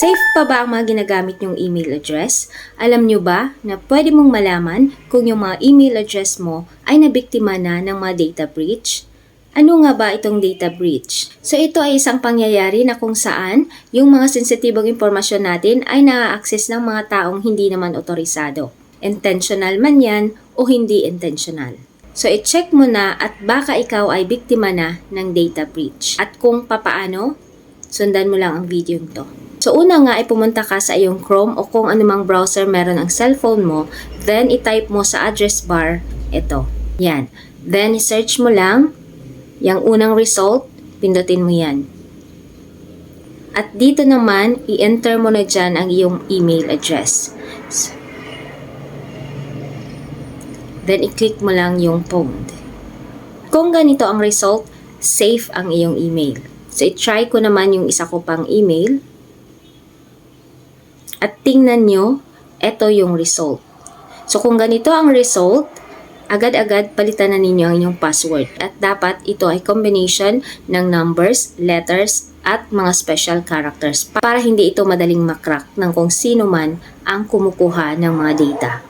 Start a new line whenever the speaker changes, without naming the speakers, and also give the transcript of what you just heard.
Safe pa ba ang mga ginagamit nyong email address? Alam nyo ba na pwede mong malaman kung yung mga email address mo ay nabiktima na ng mga data breach? Ano nga ba itong data breach? So ito ay isang pangyayari na kung saan yung mga sensitibong impormasyon natin ay na-access ng mga taong hindi naman otorisado. Intentional man yan o hindi intentional. So i-check mo na at baka ikaw ay biktima na ng data breach. At kung papaano, sundan mo lang ang video to. So una nga ay pumunta ka sa iyong Chrome o kung anumang browser meron ang cellphone mo, then i-type mo sa address bar ito. Yan. Then i-search mo lang yung unang result, pindutin mo yan. At dito naman, i-enter mo na dyan ang iyong email address. Then i-click mo lang yung pound. Kung ganito ang result, safe ang iyong email. So i-try ko naman yung isa ko pang email. At tingnan nyo, ito yung result. So kung ganito ang result, agad-agad palitan na ninyo ang inyong password. At dapat ito ay combination ng numbers, letters, at mga special characters para hindi ito madaling makrack ng kung sino man ang kumukuha ng mga data.